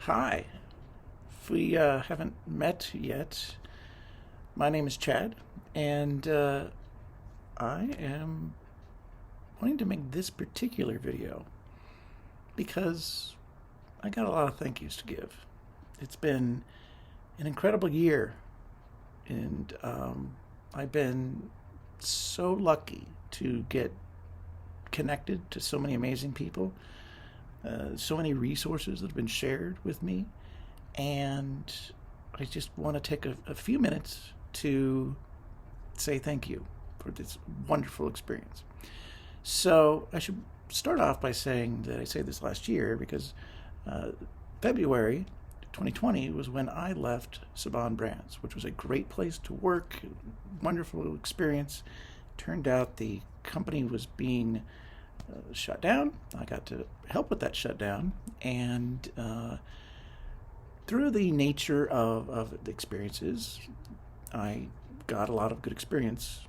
Hi. If we haven't met yet, my name is Chad, and I am wanting to make this particular video because I got a lot of thank yous to give. It's been an incredible year, and I've been so lucky to get connected to so many amazing people, so many resources that have been shared with me, and I just want to take a few minutes to say thank you for this wonderful experience. So I should start off by saying that I say this last year because February 2020 was when I left Saban Brands, which was a great place to work, wonderful experience. Turned out the company was being shut down. I got to help with that shutdown, and through the nature of the experiences, I got a lot of good experience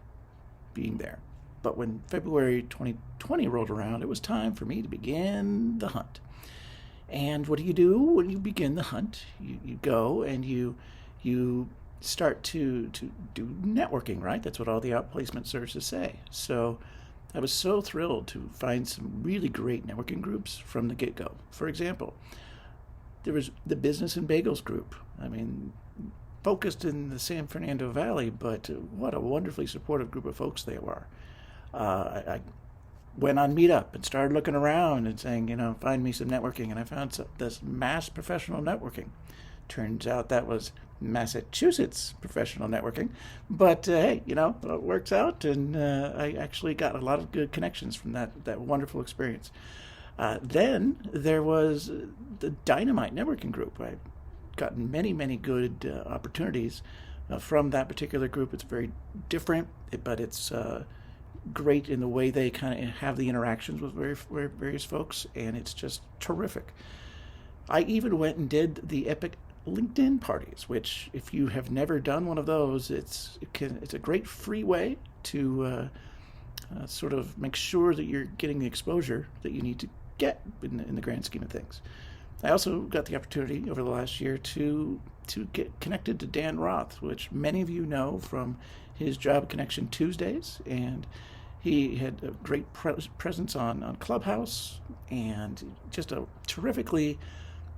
being there. But when February 2020 rolled around, it was time for me to begin the hunt. And what do you do when you begin the hunt? You go and you start to do networking, right? That's what all the outplacement services say. So I was so thrilled to find some really great networking groups from the get-go. For example, there was the Business and Bagels group. I mean, focused in the San Fernando Valley, but what a wonderfully supportive group of folks they were. I went on Meetup and started looking around and saying, find me some networking. And I found this Mass Professional Networking. Turns out that was Massachusetts Professional Networking. But hey, it works out. And I actually got a lot of good connections from that wonderful experience. Then there was the Dynamite networking group. I've gotten many good opportunities from that particular group. It's very different, but it's great in the way they kind of have the interactions with various folks, and it's just terrific. I even went and did the epic LinkedIn parties, which, if you have never done one of those, it's a great free way to sort of make sure that you're getting the exposure that you need to get in the grand scheme of things. I also got the opportunity over the last year to get connected to Dan Roth, which many of you know from his Job Connection Tuesdays, and he had a great presence on Clubhouse, and just a terrifically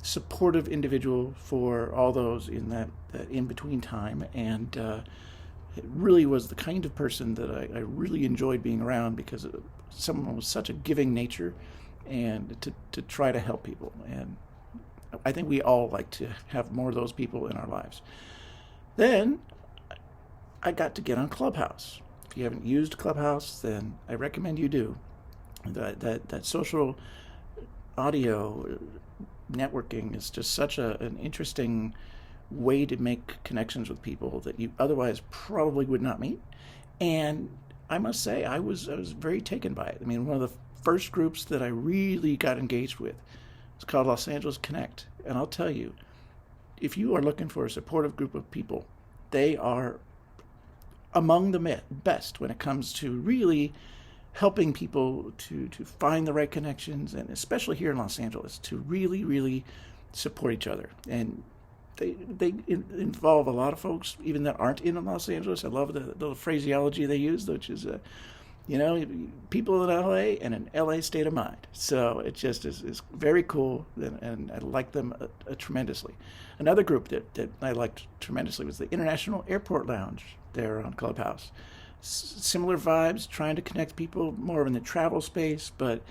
supportive individual for all those in that in-between time, and it really was the kind of person that I really enjoyed being around, because someone with such a giving nature and to try to help people. And I think we all like to have more of those people in our lives. Then I got to get on Clubhouse. If you haven't used Clubhouse, then I recommend you do. That social audio networking is just such an interesting way to make connections with people that you otherwise probably would not meet. And I must say, I was very taken by it. I mean, one of the first groups that I really got engaged with is called Los Angeles Connect. And I'll tell you, if you are looking for a supportive group of people, they are among the best when it comes to really helping people to find the right connections, and especially here in Los Angeles, to really support each other. And they involve a lot of folks even that aren't in Los Angeles. I love the phraseology they use, which is people in LA and an LA state of mind. So it just is very cool, and I like them tremendously. Another group that I liked tremendously was the International Airport Lounge there on Clubhouse. Similar vibes, trying to connect people more in the travel space, but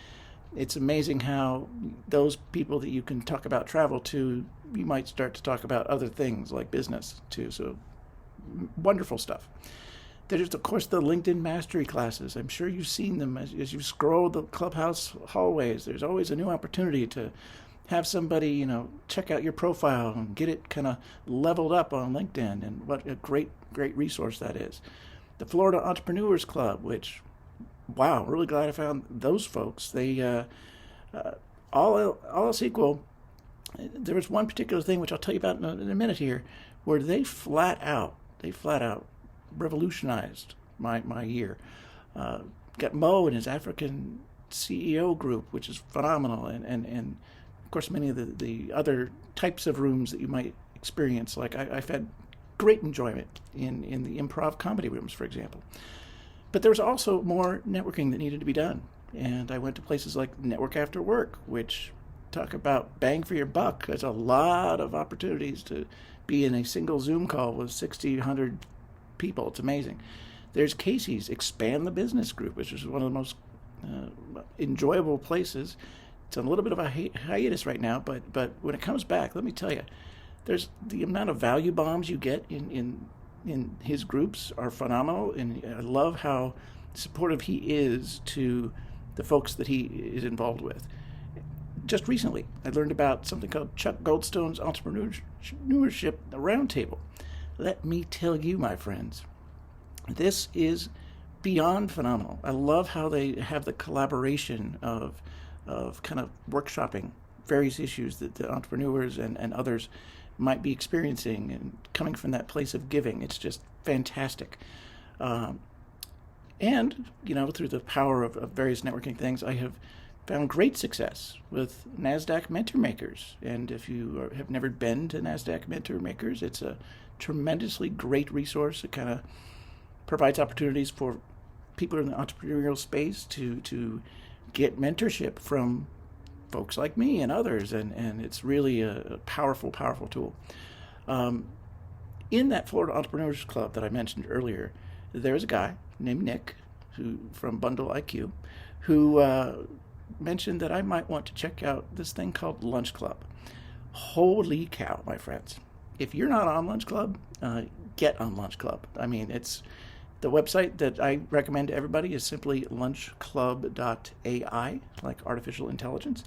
it's amazing how those people that you can talk about travel to, you might start to talk about other things like business too. So wonderful stuff. There's, of course, the LinkedIn Mastery classes. I'm sure you've seen them as you scroll the Clubhouse hallways. There's always a new opportunity to have somebody, check out your profile and get it kind of leveled up on LinkedIn. And what a great resource that is. The Florida Entrepreneurs Club, which, wow, really glad I found those folks. They, all else equal, there was one particular thing, which I'll tell you about in a minute here, where they flat out revolutionized my year. Got Mo and his African CEO group, which is phenomenal, and course, many of the other types of rooms that you might experience. Like I've had great enjoyment in the improv comedy rooms, for example. But there was also more networking that needed to be done. And I went to places like Network After Work, which talk about bang for your buck. There's a lot of opportunities to be in a single Zoom call with 60, 100 people. It's amazing. There's Casey's Expand the Business Group, which is one of the most enjoyable places. It's on a little bit of a hiatus right now, but when it comes back, let me tell you, there's the amount of value bombs you get in his groups are phenomenal, and I love how supportive he is to the folks that he is involved with. Just recently, I learned about something called Chuck Goldstone's Entrepreneurship Roundtable. Let me tell you, my friends, this is beyond phenomenal. I love how they have the collaboration of kind of workshopping various issues that the entrepreneurs and others might be experiencing and coming from that place of giving. It's just fantastic. And, through the power of various networking things, I have found great success with NASDAQ Mentor Makers. And if you have never been to NASDAQ Mentor Makers, it's a tremendously great resource. It kind of provides opportunities for people in the entrepreneurial space to get mentorship from folks like me and others, and it's really a powerful, powerful tool. In that Florida Entrepreneurs Club that I mentioned earlier, there's a guy named Nick from Bundle IQ who mentioned that I might want to check out this thing called Lunch Club. Holy cow, my friends. If you're not on Lunch Club, get on Lunch Club. I mean, it's the website that I recommend to everybody is simply lunchclub.ai, like artificial intelligence,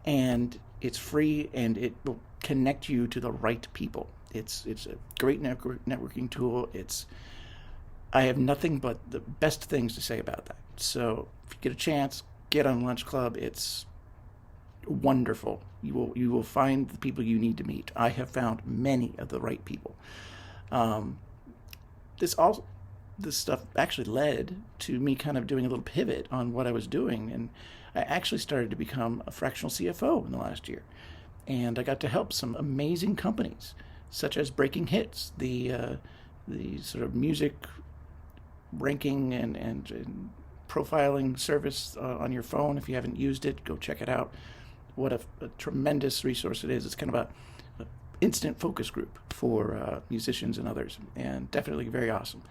and it's free and it will connect you to the right people. It's a great networking tool. I have nothing but the best things to say about that. So if you get a chance, get on Lunch Club. It's wonderful. You will find the people you need to meet. I have found many of the right people. This stuff actually led to me kind of doing a little pivot on what I was doing, and I actually started to become a fractional CFO in the last year. And I got to help some amazing companies, such as Breaking Hits, the sort of music ranking and profiling service on your phone. If you haven't used it, go check it out. What a tremendous resource it is. It's kind of a instant focus group for musicians and others, and definitely very awesome.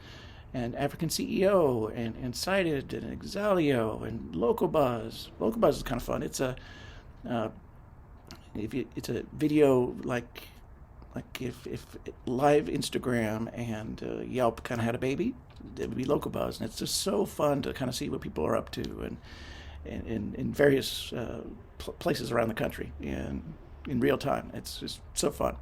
And African CEO and Cited and Exalio and Local Buzz. Local Buzz is kind of fun. It's it's a video like if live Instagram and Yelp kind of had a baby, it would be Local Buzz, and it's just so fun to kind of see what people are up to and in various places around the country and in real time. It's just so fun.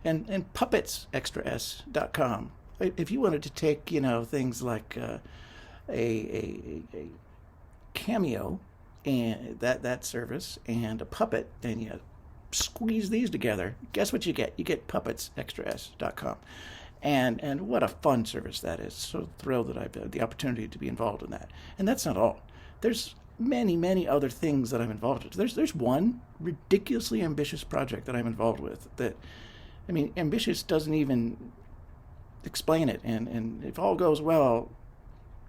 And puppetsextras.com. If you wanted to take, things like a Cameo and that service and a Puppet, and you squeeze these together, guess what you get? You get puppetsextras.com. And what a fun service that is. So thrilled that I've had the opportunity to be involved in that. And that's not all. There's many, many other things that I'm involved with. There's one ridiculously ambitious project that I'm involved with that, ambitious doesn't even explain it, and if all goes well,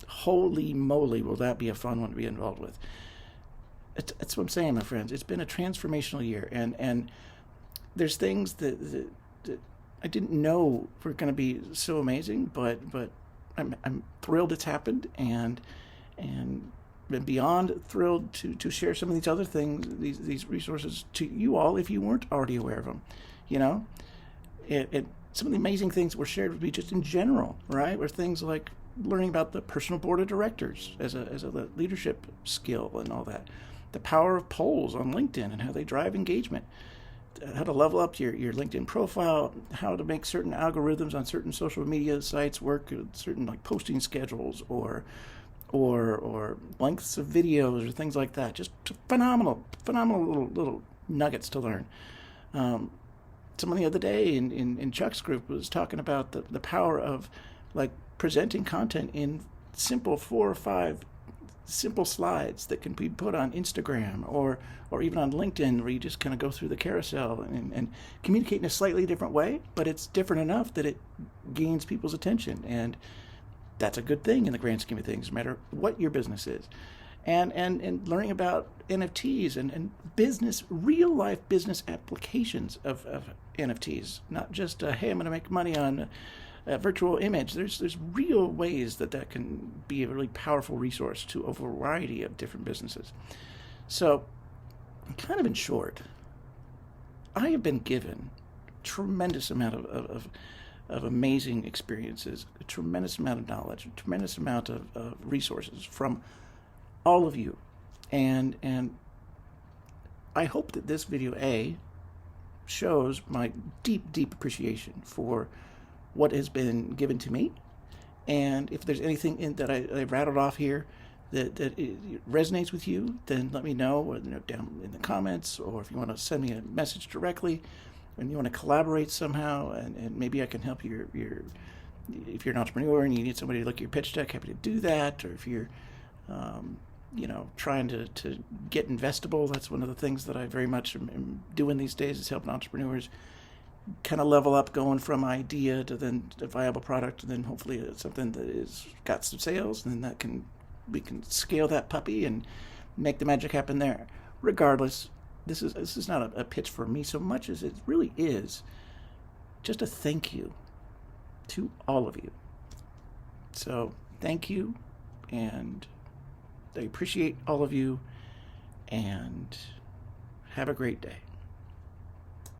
holy moly, will that be a fun one to be involved with. That's what I'm saying, my friends. It's been a transformational year, and there's things that I didn't know were going to be so amazing, but I'm thrilled it's happened, and beyond thrilled to share some of these other things, these resources to you all if you weren't already aware of them. Some of the amazing things were shared with me just in general, right? Were things like learning about the personal board of directors as a leadership skill and all that. The power of polls on LinkedIn and how they drive engagement. How to level up your LinkedIn profile, how to make certain algorithms on certain social media sites work, certain like posting schedules or lengths of videos or things like that. Just phenomenal little nuggets to learn. Someone the other day in Chuck's group was talking about the power of like presenting content in simple 4 or 5 simple slides that can be put on Instagram or even on LinkedIn, where you just kind of go through the carousel and communicate in a slightly different way, but it's different enough that it gains people's attention. And that's a good thing in the grand scheme of things, no matter what your business is. And learning about NFTs and business, real life business applications of NFTs, not just, hey, I'm going to make money on a virtual image. There's real ways that can be a really powerful resource to a variety of different businesses. So, kind of in short, I have been given a tremendous amount of amazing experiences, a tremendous amount of knowledge, a tremendous amount of resources from all of you. And I hope that this video, shows my deep appreciation for what has been given to me. And if there's anything that I rattled off here that it resonates with you, then let me know, down in the comments, or if you want to send me a message directly and you want to collaborate somehow, and maybe I can help you. If you're an entrepreneur and you need somebody to look at your pitch deck, happy to do that. Or if you're trying to get investable, that's one of the things that I very much am doing these days, is helping entrepreneurs kind of level up, going from idea to then a viable product, and then hopefully it's something that is got some sales, and then we can scale that puppy and make the magic happen there. Regardless, this is not a pitch for me so much as it really is just a thank you to all of you. So thank you, and I appreciate all of you, and have a great day.